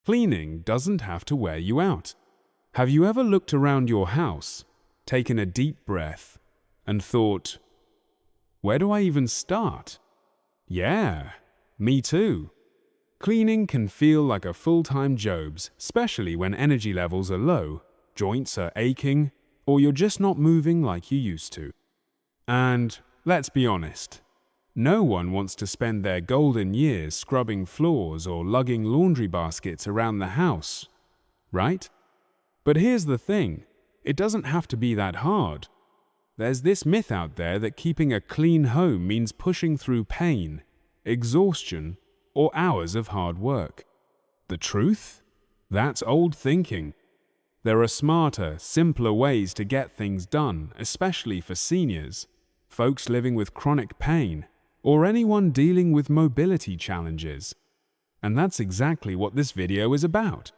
Cleaning doesn't have to wear you out. Have you ever looked around your house, taken a deep breath, and thought, where do I even start? Yeah, me too. Cleaning can feel like a full-time job, especially when energy levels are low, joints are aching, or you're just not moving like you used to. And let's be honest, no one wants to spend their golden years scrubbing floors or lugging laundry baskets around the house, right? But here's the thing, it doesn't have to be that hard. There's this myth out there that keeping a clean home means pushing through pain, exhaustion, or hours of hard work. The truth? That's old thinking. There are smarter, simpler ways to get things done, especially for seniors, folks living with chronic pain, or anyone dealing with mobility challenges. And that's exactly what this video is about.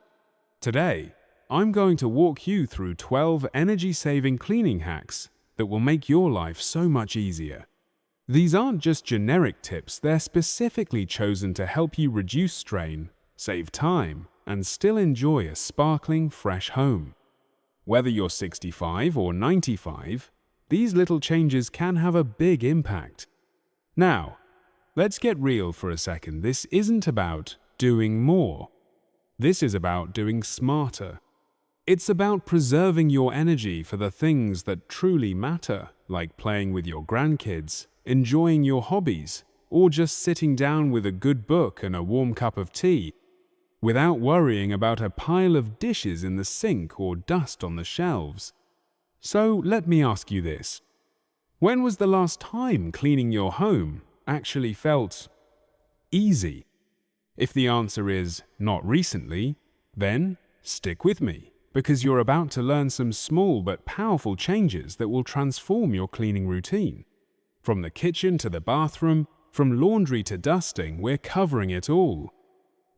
Today, I'm going to walk you through 12 energy-saving cleaning hacks that will make your life so much easier. These aren't just generic tips, they're specifically chosen to help you reduce strain, save time, and still enjoy a sparkling, fresh home. Whether you're 65 or 95, these little changes can have a big impact. Now, let's get real for a second. This isn't about doing more. This is about doing smarter. It's about preserving your energy for the things that truly matter, like playing with your grandkids, enjoying your hobbies, or just sitting down with a good book and a warm cup of tea, without worrying about a pile of dishes in the sink or dust on the shelves. So let me ask you this. When was the last time cleaning your home actually felt easy? If the answer is not recently, then stick with me, because you're about to learn some small but powerful changes that will transform your cleaning routine. From the kitchen to the bathroom, from laundry to dusting, we're covering it all.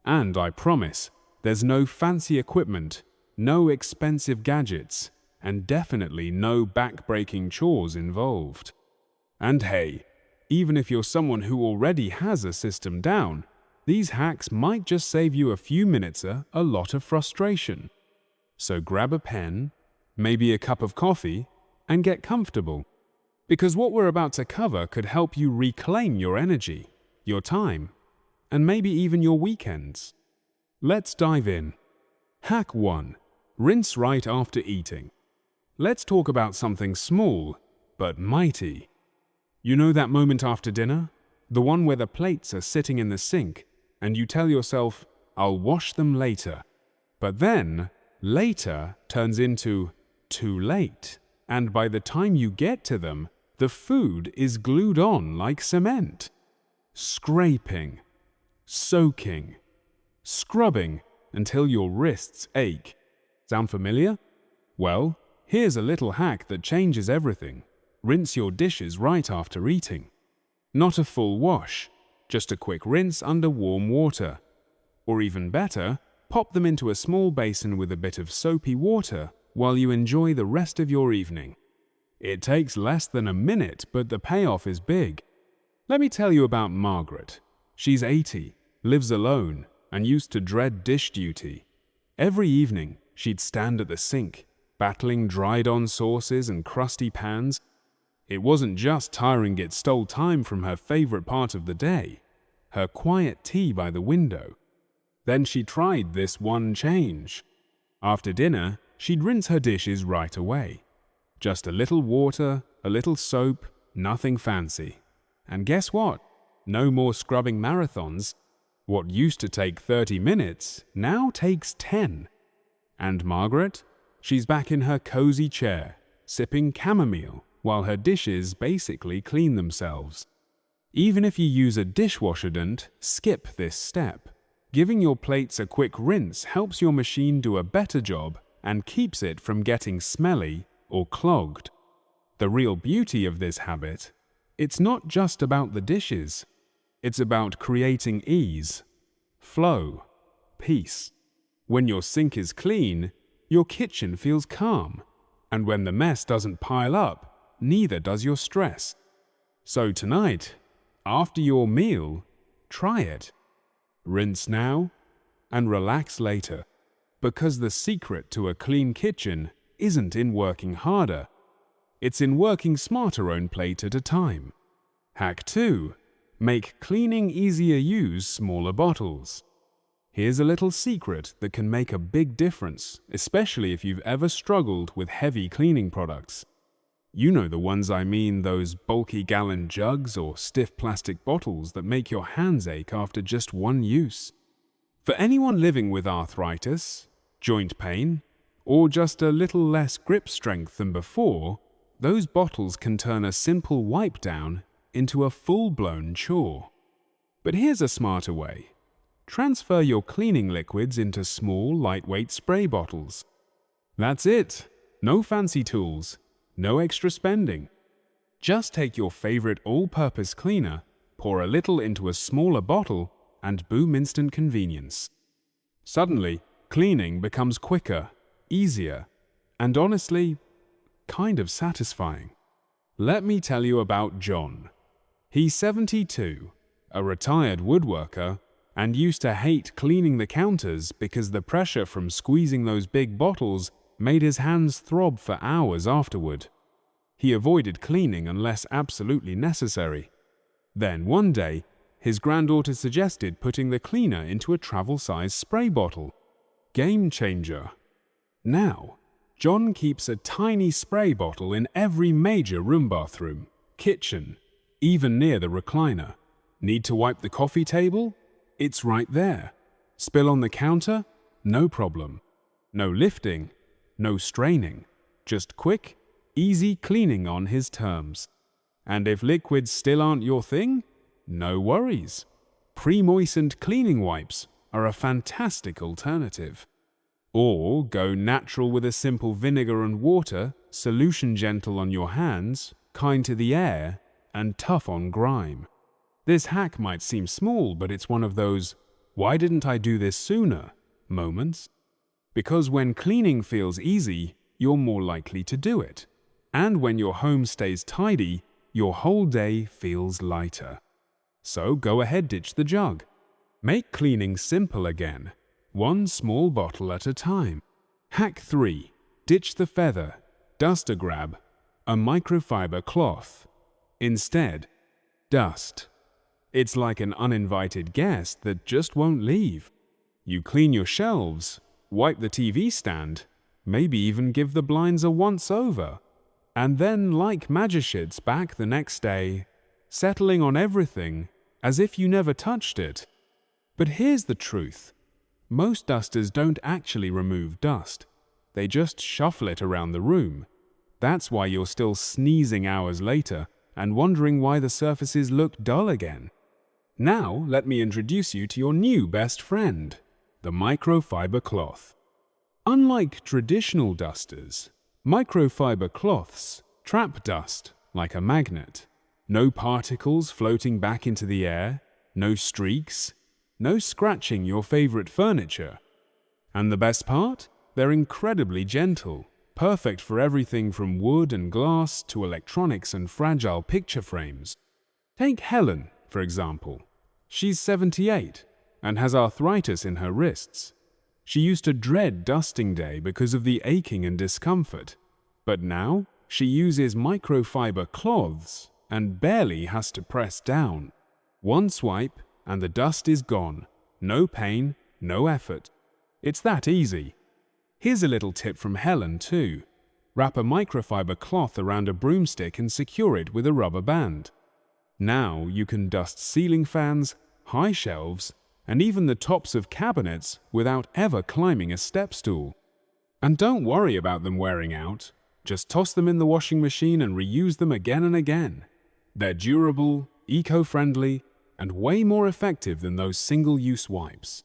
And I promise, there's no fancy equipment, no expensive gadgets, and definitely no back-breaking chores involved. And hey, even if you're someone who already has a system down, these hacks might just save you a few minutes, a lot of frustration. So grab a pen, maybe a cup of coffee, and get comfortable. Because what we're about to cover could help you reclaim your energy, your time, and maybe even your weekends. Let's dive in. Hack 1. Rinse right after eating. Let's talk about something small, but mighty. You know that moment after dinner? The one where the plates are sitting in the sink, and you tell yourself, I'll wash them later. But then, later turns into too late, and by the time you get to them, the food is glued on like cement. Scraping, soaking, scrubbing until your wrists ache. Sound familiar? Well, here's a little hack that changes everything. Rinse your dishes right after eating. Not a full wash, just a quick rinse under warm water. Or even better, pop them into a small basin with a bit of soapy water while you enjoy the rest of your evening. It takes less than a minute, but the payoff is big. Let me tell you about Margaret. She's 80, lives alone, and used to dread dish duty. Every evening, she'd stand at the sink, battling dried-on sauces and crusty pans. It wasn't just tiring, it stole time from her favorite part of the day, her quiet tea by the window. Then she tried this one change. After dinner, she'd rinse her dishes right away. Just a little water, a little soap, nothing fancy. And guess what? No more scrubbing marathons. What used to take 30 minutes now takes 10. And Margaret? She's back in her cozy chair, sipping chamomile, while her dishes basically clean themselves. Even if you use a dishwasher, don't skip this step. Giving your plates a quick rinse helps your machine do a better job and keeps it from getting smelly or clogged. The real beauty of this habit, it's not just about the dishes. It's about creating ease, flow, peace. When your sink is clean, your kitchen feels calm. And when the mess doesn't pile up, neither does your stress. So tonight, after your meal, try it. Rinse now and relax later. Because the secret to a clean kitchen isn't in working harder. It's in working smarter own plate at a time. Hack 2. Make cleaning easier. Use smaller bottles. Here's a little secret that can make a big difference, especially if you've ever struggled with heavy cleaning products. You know the ones I mean, those bulky gallon jugs or stiff plastic bottles that make your hands ache after just one use. For anyone living with arthritis, joint pain, or just a little less grip strength than before, those bottles can turn a simple wipe down into a full-blown chore. But here's a smarter way. Transfer your cleaning liquids into small, lightweight spray bottles. That's it. No fancy tools. No extra spending. Just take your favorite all-purpose cleaner, pour a little into a smaller bottle, and boom, instant convenience. Suddenly, cleaning becomes quicker, easier, and honestly, kind of satisfying. Let me tell you about John. He's 72, a retired woodworker, and used to hate cleaning the counters because the pressure from squeezing those big bottles made his hands throb for hours afterward. He avoided cleaning unless absolutely necessary. Then one day, his granddaughter suggested putting the cleaner into a travel-size spray bottle. Game changer. Now, John keeps a tiny spray bottle in every major room, bathroom, kitchen, even near the recliner. Need to wipe the coffee table? It's right there. Spill on the counter? No problem. No lifting, no straining. Just quick, easy cleaning on his terms. And if liquids still aren't your thing, no worries. Pre-moistened cleaning wipes are a fantastic alternative. Or go natural with a simple vinegar and water, solution gentle on your hands, kind to the air, and tough on grime. This hack might seem small, but it's one of those "why didn't I do this sooner" moments. Because when cleaning feels easy, you're more likely to do it. And when your home stays tidy, your whole day feels lighter. So go ahead, ditch the jug. Make cleaning simple again, one small bottle at a time. Hack 3. Ditch the feather, duster grab, a microfiber cloth. Instead, dust. It's like an uninvited guest that just won't leave. You clean your shelves, wipe the TV stand, maybe even give the blinds a once-over. And then, like magic, it's back the next day, settling on everything as if you never touched it. But here's the truth. Most dusters don't actually remove dust. They just shuffle it around the room. That's why you're still sneezing hours later and wondering why the surfaces look dull again. Now, let me introduce you to your new best friend, the microfiber cloth. Unlike traditional dusters, microfiber cloths trap dust like a magnet. No particles floating back into the air, no streaks, no scratching your favorite furniture. And the best part? They're incredibly gentle, perfect for everything from wood and glass to electronics and fragile picture frames. Take Helen, for example. She's 78 and has arthritis in her wrists. She used to dread dusting day because of the aching and discomfort, but now she uses microfiber cloths and barely has to press down. One swipe and the dust is gone. No pain, no effort. It's that easy. Here's a little tip from Helen too. Wrap a microfiber cloth around a broomstick and secure it with a rubber band. Now you can dust ceiling fans, high shelves, and even the tops of cabinets without ever climbing a step stool. And don't worry about them wearing out. Just toss them in the washing machine and reuse them again and again. They're durable, eco-friendly, and way more effective than those single-use wipes.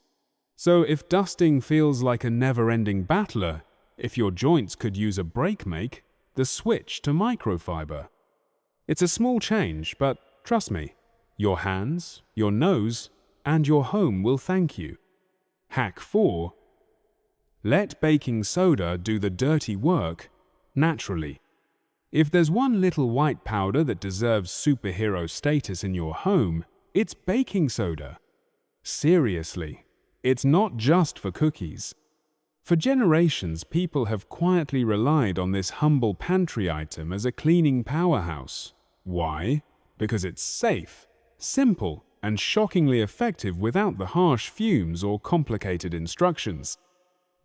So if dusting feels like a never-ending battler, if your joints could use a break, make the switch to microfiber. It's a small change, but trust me, your hands, your nose, and your home will thank you. Hack 4. Let baking soda do the dirty work naturally. If there's one little white powder that deserves superhero status in your home, it's baking soda. Seriously, It's not just for cookies. For generations, people have quietly relied on this humble pantry item as a cleaning powerhouse. Why? Because it's safe, simple, and shockingly effective without the harsh fumes or complicated instructions.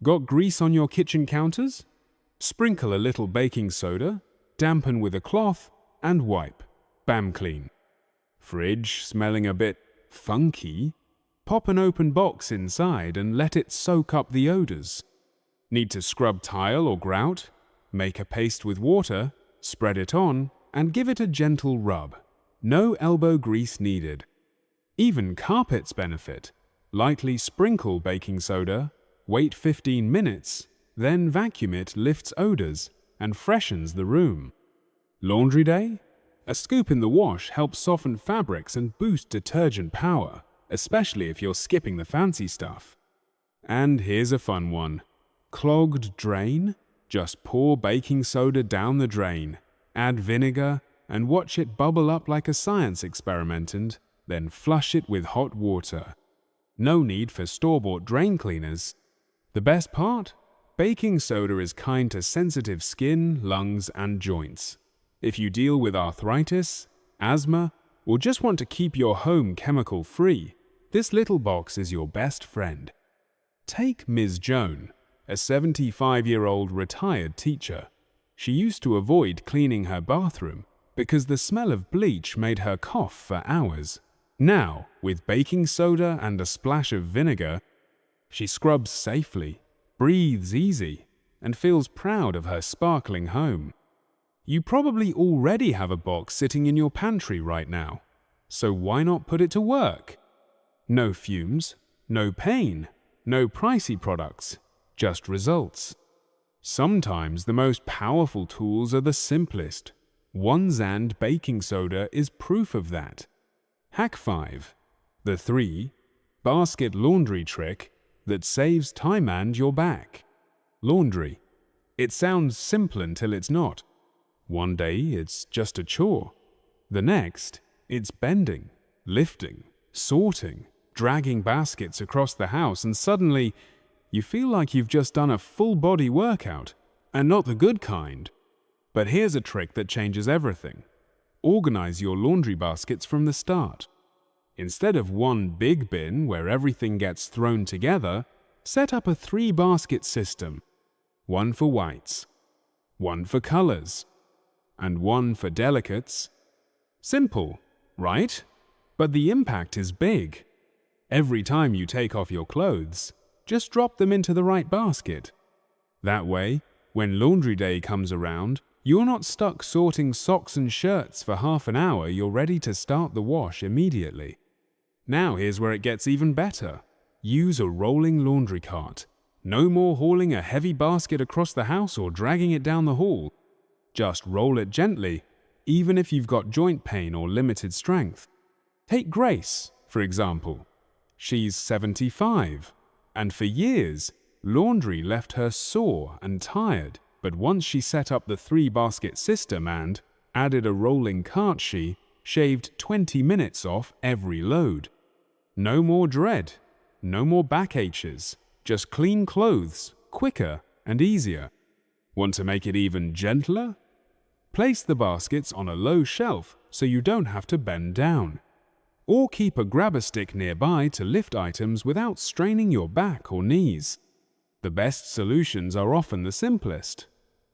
Got grease on your kitchen counters? Sprinkle a little baking soda, dampen with a cloth, and wipe. Bam clean. Fridge smelling a bit funky? Pop an open box inside and let it soak up the odors. Need to scrub tile or grout? Make a paste with water, spread it on, and give it a gentle rub. No elbow grease needed. Even carpets benefit. Lightly sprinkle baking soda, wait 15 minutes, then vacuum it lifts odors and freshens the room. Laundry day? A scoop in the wash helps soften fabrics and boost detergent power, especially if you're skipping the fancy stuff. And here's a fun one. Clogged drain? Just pour baking soda down the drain, add vinegar, and watch it bubble up like a science experiment and then flush it with hot water. No need for store-bought drain cleaners. The best part? Baking soda is kind to sensitive skin, lungs, and joints. If you deal with arthritis, asthma, or just want to keep your home chemical-free, this little box is your best friend. Take Ms. Joan, a 75-year-old retired teacher. She used to avoid cleaning her bathroom because the smell of bleach made her cough for hours. Now, with baking soda and a splash of vinegar, she scrubs safely, breathes easy, and feels proud of her sparkling home. You probably already have a box sitting in your pantry right now, so why not put it to work? No fumes, no pain, no pricey products, just results. Sometimes the most powerful tools are the simplest. One Zand baking soda is proof of that. Hack 5. The 3 basket laundry trick that saves time and your back. Laundry. It sounds simple until it's not. One day it's just a chore. The next, it's bending, lifting, sorting, dragging baskets across the house, and suddenly you feel like you've just done a full-body workout, and not the good kind. But here's a trick that changes everything. Organize your laundry baskets from the start. Instead of one big bin where everything gets thrown together, set up a 3-basket system. One for whites, one for colors, and one for delicates. Simple, right? But the impact is big. Every time you take off your clothes, just drop them into the right basket. That way, when laundry day comes around, you're not stuck sorting socks and shirts for half an hour. You're ready to start the wash immediately. Now here's where it gets even better. Use a rolling laundry cart. No more hauling a heavy basket across the house or dragging it down the hall. Just roll it gently, even if you've got joint pain or limited strength. Take Grace, for example. She's 75, and for years, laundry left her sore and tired. But once she set up the 3-basket system and added a rolling cart, she shaved 20 minutes off every load. No more dread, no more backaches, just clean clothes, quicker and easier. Want to make it even gentler? Place the baskets on a low shelf so you don't have to bend down. Or keep a grabber stick nearby to lift items without straining your back or knees. The best solutions are often the simplest.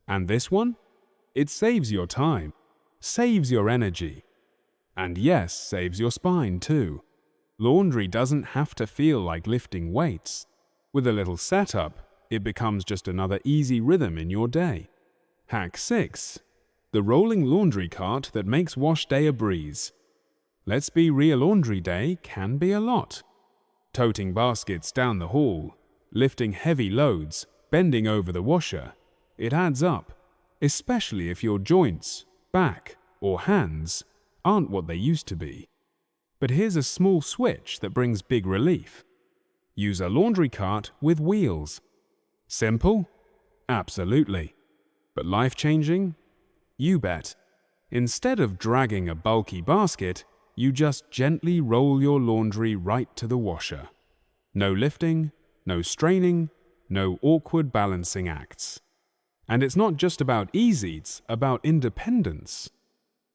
And this one? It saves your time, saves your energy, and yes, saves your spine too. Laundry doesn't have to feel like lifting weights. With a little setup, it becomes just another easy rhythm in your day. Hack 6. The rolling laundry cart that makes wash day a breeze. Let's be real, laundry day can be a lot. Toting baskets down the hall, lifting heavy loads, bending over the washer. It adds up, especially if your joints, back, or hands aren't what they used to be. But here's a small switch that brings big relief. Use a laundry cart with wheels. Simple? Absolutely. But life-changing? You bet. Instead of dragging a bulky basket, you just gently roll your laundry right to the washer. No lifting, no straining, no awkward balancing acts. And it's not just about ease, it's about independence.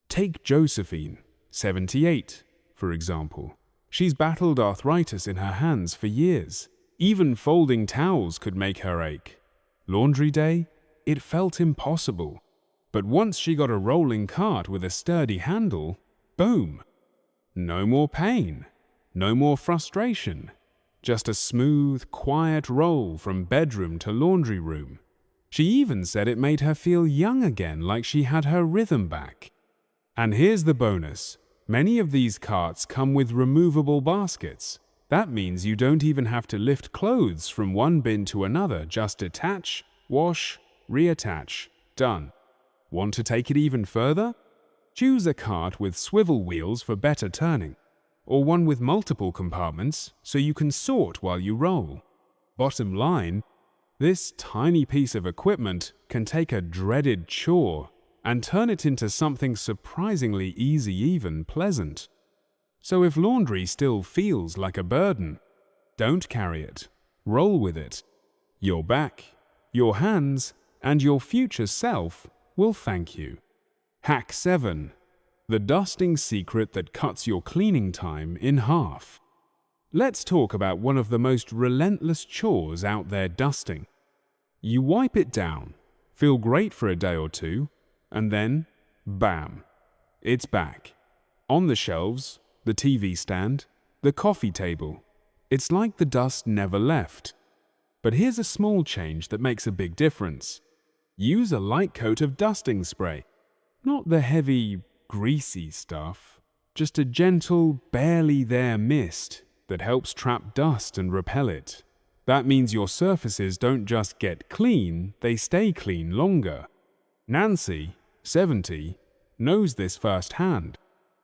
Take Josephine, 78, for example. She's battled arthritis in her hands for years. Even folding towels could make her ache. Laundry day? It felt impossible. But once she got a rolling cart with a sturdy handle, boom! No more pain, no more frustration. Just a smooth, quiet roll from bedroom to laundry room. She even said it made her feel young again, like she had her rhythm back. And here's the bonus. Many of these carts come with removable baskets. That means you don't even have to lift clothes from one bin to another. Just attach, wash, reattach. Done. Want to take it even further? Choose a cart with swivel wheels for better turning, or one with multiple compartments so you can sort while you roll. Bottom line, this tiny piece of equipment can take a dreaded chore and turn it into something surprisingly easy, even pleasant. So if laundry still feels like a burden, don't carry it. Roll with it. Your back, your hands, and your future self will thank you. Hack 7. The dusting secret that cuts your cleaning time in half. Let's talk about one of the most relentless chores out there, dusting. You wipe it down, feel great for a day or two, and then, bam, it's back. On the shelves, the TV stand, the coffee table. It's like the dust never left. But here's a small change that makes a big difference. Use a light coat of dusting spray. Not the heavy, greasy stuff, just a gentle, barely there mist that helps trap dust and repel it. That means your surfaces don't just get clean, they stay clean longer. Nancy, 70, knows this firsthand.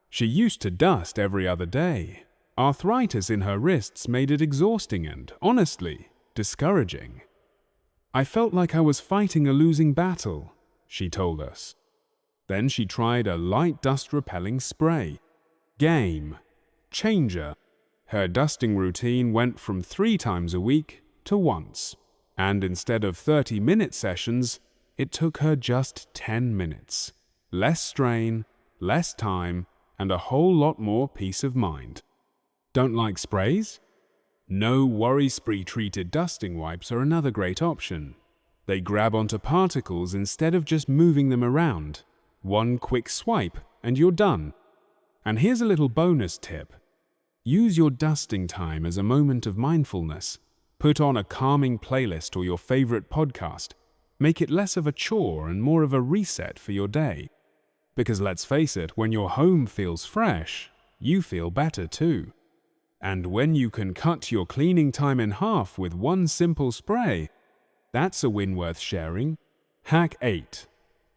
She used to dust every other day. Arthritis in her wrists made it exhausting and, honestly, discouraging. I felt like I was fighting a losing battle, she told us. Then she tried a light dust-repelling spray. Game changer. Her dusting routine went from 3 times a week to once. And instead of 30-minute sessions, it took her just 10 minutes. Less strain, less time, and a whole lot more peace of mind. Don't like sprays? No worry-spree-treated dusting wipes are another great option. They grab onto particles instead of just moving them around. One quick swipe and you're done. And here's a little bonus tip. Use your dusting time as a moment of mindfulness. Put on a calming playlist or your favorite podcast. Make it less of a chore and more of a reset for your day. Because let's face it, when your home feels fresh, you feel better too. And when you can cut your cleaning time in half with one simple spray, that's a win worth sharing. Hack 8.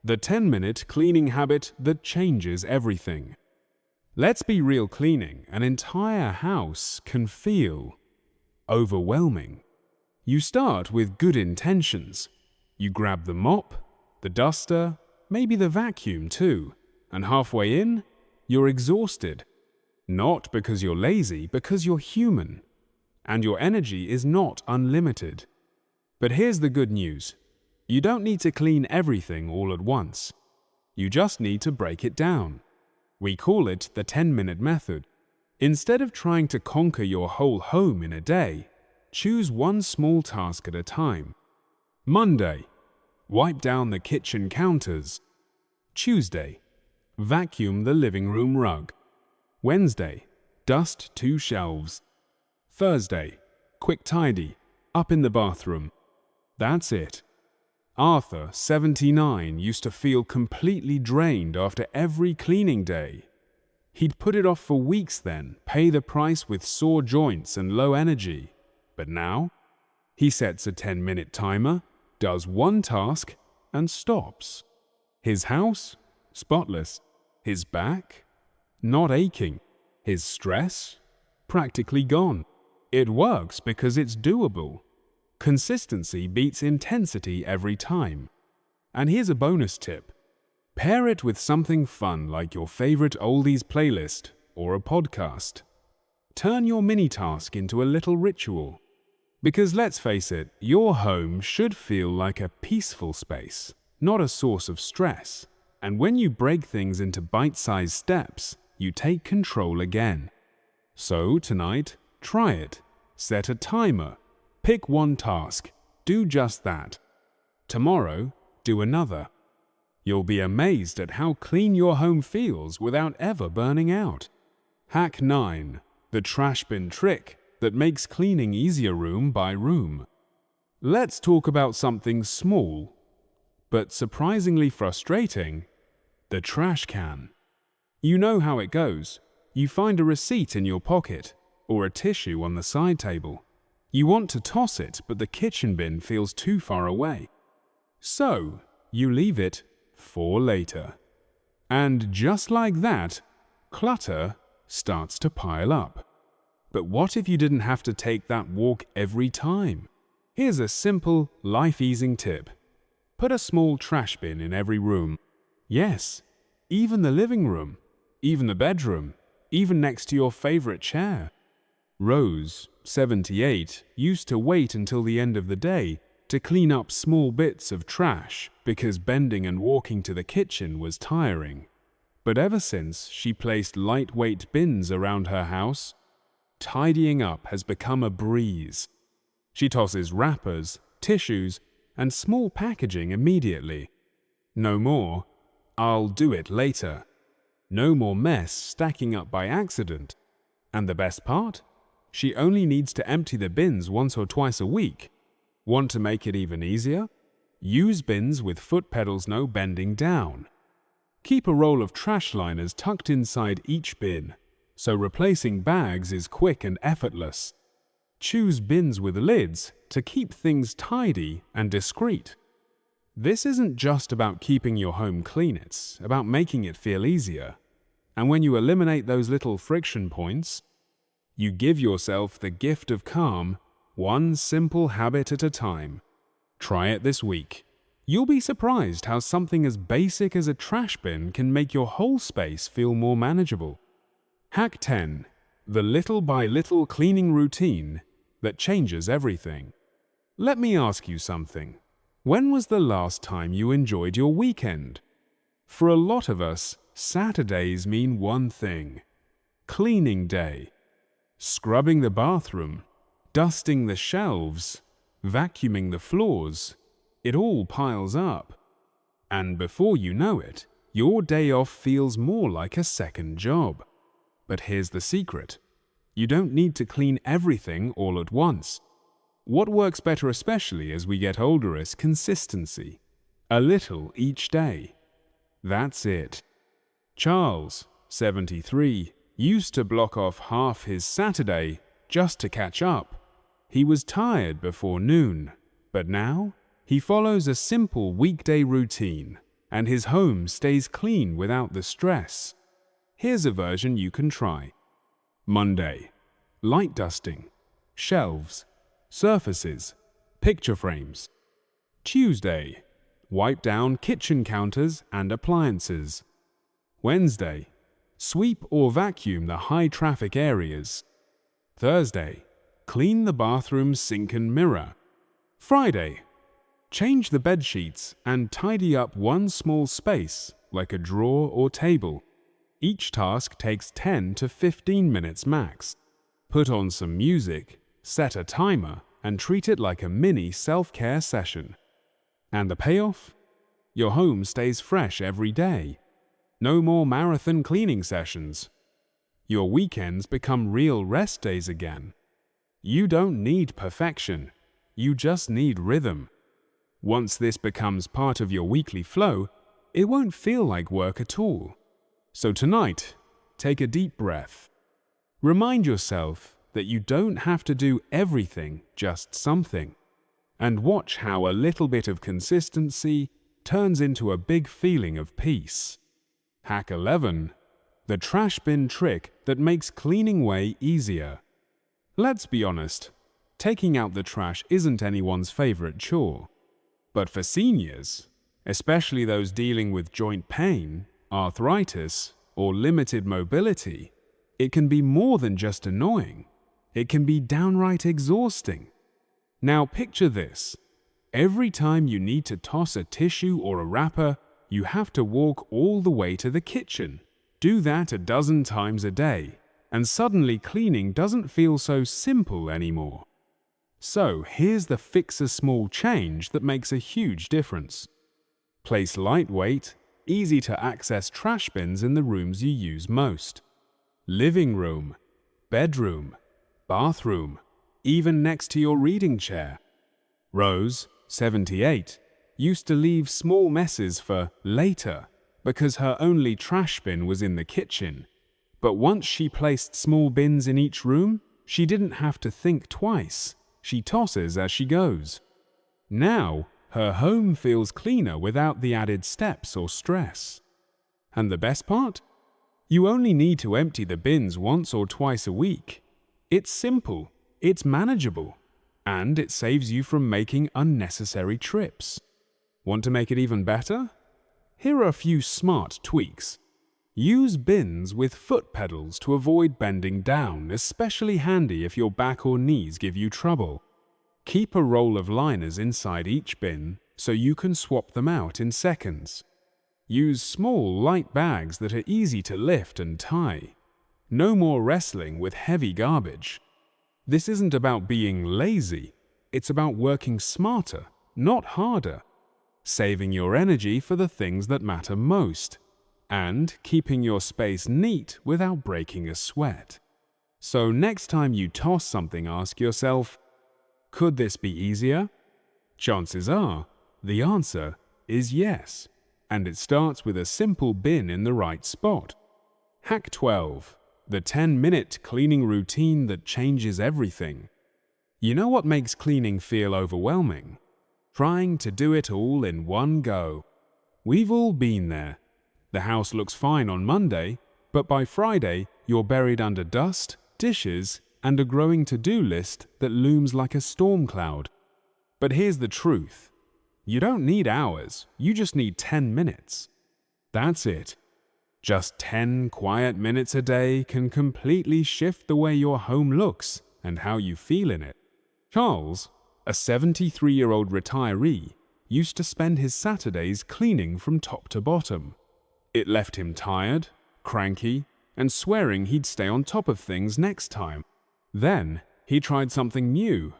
The 10-minute cleaning habit that changes everything. Let's be real, cleaning an entire house can feel overwhelming. You start with good intentions. You grab the mop, the duster, maybe the vacuum too, and halfway in, you're exhausted. Not because you're lazy, because you're human. And your energy is not unlimited. But here's the good news. You don't need to clean everything all at once. You just need to break it down. We call it the 10-minute method. Instead of trying to conquer your whole home in a day, choose one small task at a time. Monday, wipe down the kitchen counters. Tuesday, vacuum the living room rug. Wednesday, dust 2 shelves. Thursday, quick tidy, up in the bathroom. That's it. Arthur, 79, used to feel completely drained after every cleaning day. He'd put it off for weeks then, pay the price with sore joints and low energy. But now, he sets a 10-minute timer, does one task, and stops. His house? Spotless. His back? Not aching. His stress? Practically gone. It works because it's doable. Consistency beats intensity every time. And here's a bonus tip. Pair it with something fun like your favorite oldies playlist or a podcast. Turn your mini task into a little ritual. Because let's face it, your home should feel like a peaceful space, not a source of stress. And when you break things into bite-sized steps, you take control again. So tonight, try it. Set a timer. Pick one task. Do just that. Tomorrow, do another. You'll be amazed at how clean your home feels without ever burning out. Hack 9. The trash bin trick that makes cleaning easier room by room. Let's talk about something small, but surprisingly frustrating: the trash can. You know how it goes. You find a receipt in your pocket or a tissue on the side table. You want to toss it, but the kitchen bin feels too far away. So, you leave it for later. And just like that, clutter starts to pile up. But what if you didn't have to take that walk every time? Here's a simple, life-easing tip. Put a small trash bin in every room. Yes, even the living room, even the bedroom, even next to your favorite chair. Rose, 78, used to wait until the end of the day to clean up small bits of trash because bending and walking to the kitchen was tiring. But ever since she placed lightweight bins around her house, tidying up has become a breeze. She tosses wrappers, tissues, and small packaging immediately. No more, "I'll do it later." No more mess stacking up by accident. And the best part? She only needs to empty the bins once or twice a week. Want to make it even easier? Use bins with foot pedals no bending down. Keep a roll of trash liners tucked inside each bin, so replacing bags is quick and effortless. Choose bins with lids to keep things tidy and discreet. This isn't just about keeping your home clean, it's about making it feel easier. And when you eliminate those little friction points, you give yourself the gift of calm, one simple habit at a time. Try it this week. You'll be surprised how something as basic as a trash bin can make your whole space feel more manageable. Hack 10. The little by little cleaning routine that changes everything. Let me ask you something. When was the last time you enjoyed your weekend? For a lot of us, Saturdays mean one thing: cleaning day. Scrubbing the bathroom, dusting the shelves, vacuuming the floors, it all piles up. And before you know it, your day off feels more like a second job. But here's the secret. You don't need to clean everything all at once. What works better, especially as we get older, is consistency. A little each day. That's it. Charles, 73, used to block off half his Saturday just to catch up. He was tired before noon, but now he follows a simple weekday routine, and his home stays clean without the stress. Here's a version you can try. Monday, light dusting, shelves, surfaces, picture frames. Tuesday, wipe down kitchen counters and appliances. Wednesday, sweep or vacuum the high-traffic areas. Thursday, clean the bathroom sink and mirror. Friday, change the bed sheets and tidy up one small space, like a drawer or table. Each task takes 10 to 15 minutes max. Put on some music, set a timer, and treat it like a mini self-care session. And the payoff? Your home stays fresh every day. No more marathon cleaning sessions. Your weekends become real rest days again. You don't need perfection. You just need rhythm. Once this becomes part of your weekly flow, it won't feel like work at all. So tonight, take a deep breath. Remind yourself that you don't have to do everything, just something. And watch how a little bit of consistency turns into a big feeling of peace. Hack 11. The trash bin trick that makes cleaning way easier. Let's be honest, taking out the trash isn't anyone's favorite chore. But for seniors, especially those dealing with joint pain, arthritis, or limited mobility, It can be more than just annoying. It can be downright exhausting. Now picture this. Every time you need to toss a tissue or a wrapper, you have to walk all the way to the kitchen. Do that a dozen times a day, and suddenly cleaning doesn't feel so simple anymore. So here's the fix a small change that makes a huge difference. Place lightweight, easy to access trash bins in the rooms you use most. Living room, bedroom, bathroom, even next to your reading chair. Rose, 78, used to leave small messes for later because her only trash bin was in the kitchen. But once she placed small bins in each room, she didn't have to think twice. She tosses as she goes. Now, her home feels cleaner without the added steps or stress. And the best part? You only need to empty the bins once or twice a week. It's simple, it's manageable, and it saves you from making unnecessary trips. Want to make it even better? Here are a few smart tweaks. Use bins with foot pedals to avoid bending down, especially handy if your back or knees give you trouble. Keep a roll of liners inside each bin so you can swap them out in seconds. Use small, light bags that are easy to lift and tie. No more wrestling with heavy garbage. This isn't about being lazy, it's about working smarter, not harder. Saving your energy for the things that matter most, and keeping your space neat without breaking a sweat. So next time you toss something, ask yourself, could this be easier? Chances are, the answer is yes, and it starts with a simple bin in the right spot. Hack 12. The 10-minute cleaning routine that changes everything. You know what makes cleaning feel overwhelming? Trying to do it all in one go. We've all been there. The house looks fine on Monday, but by Friday, you're buried under dust, dishes, and a growing to-do list that looms like a storm cloud. But here's the truth. You don't need hours, you just need 10 minutes. That's it. Just 10 quiet minutes a day can completely shift the way your home looks and how you feel in it. Charles, a 73-year-old retiree, used to spend his Saturdays cleaning from top to bottom. It left him tired, cranky, and swearing he'd stay on top of things next time. Then, he tried something new.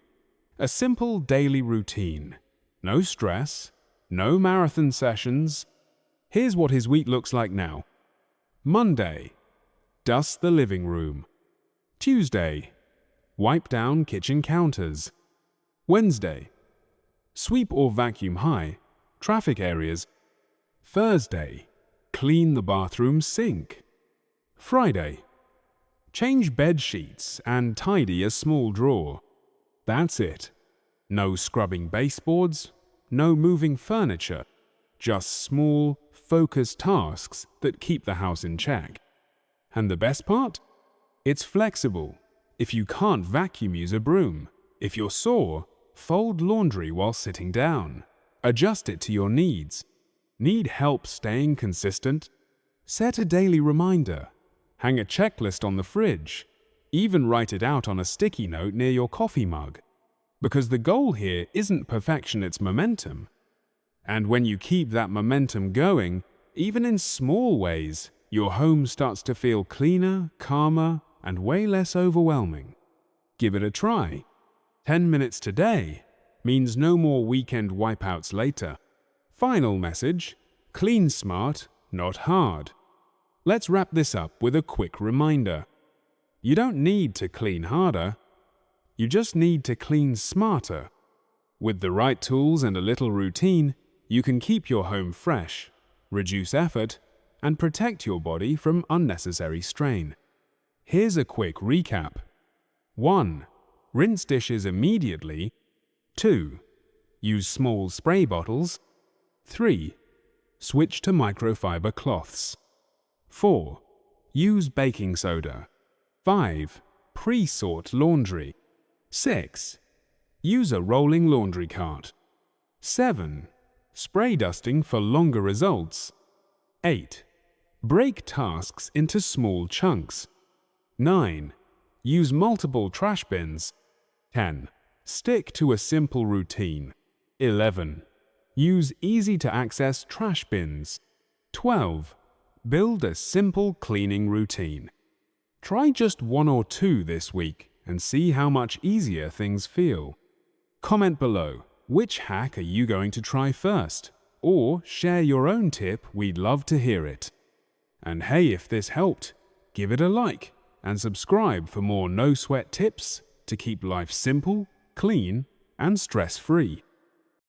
A simple daily routine. No stress, no marathon sessions. Here's what his week looks like now. Monday, dust the living room. Tuesday, wipe down kitchen counters. Wednesday, sweep or vacuum high traffic areas. Thursday, clean the bathroom sink. Friday, change bed sheets and tidy a small drawer. That's it. No scrubbing baseboards, no moving furniture, just small, focused tasks that keep the house in check. And the best part? It's flexible. If you can't vacuum, use a broom. If you're sore, fold laundry while sitting down. Adjust it to your needs. Need help staying consistent? Set a daily reminder. Hang a checklist on the fridge. Even write it out on a sticky note near your coffee mug. Because the goal here isn't perfection, it's momentum. And when you keep that momentum going, even in small ways, your home starts to feel cleaner, calmer, and way less overwhelming. Give it a try. 10 minutes today means no more weekend wipeouts later. Final message: clean smart, not hard. Let's wrap this up with a quick reminder. You don't need to clean harder. You just need to clean smarter. With the right tools and a little routine, you can keep your home fresh, reduce effort, and protect your body from unnecessary strain. Here's a quick recap. 1. Rinse dishes immediately. 2. Use small spray bottles. 3. Switch to microfiber cloths. 4. Use baking soda. 5. Pre-sort laundry. 6. Use a rolling laundry cart. 7. Spray dusting for longer results. 8. Break tasks into small chunks. 9. Use multiple trash bins. 10. Stick to a simple routine. 11. Use easy-to-access trash bins. 12. Build a simple cleaning routine. Try just 1 or 2 this week and see how much easier things feel. Comment below, which hack are you going to try first? Or share your own tip, we'd love to hear it. And hey, if this helped, give it a like and subscribe for more no-sweat tips to keep life simple, clean, and stress-free.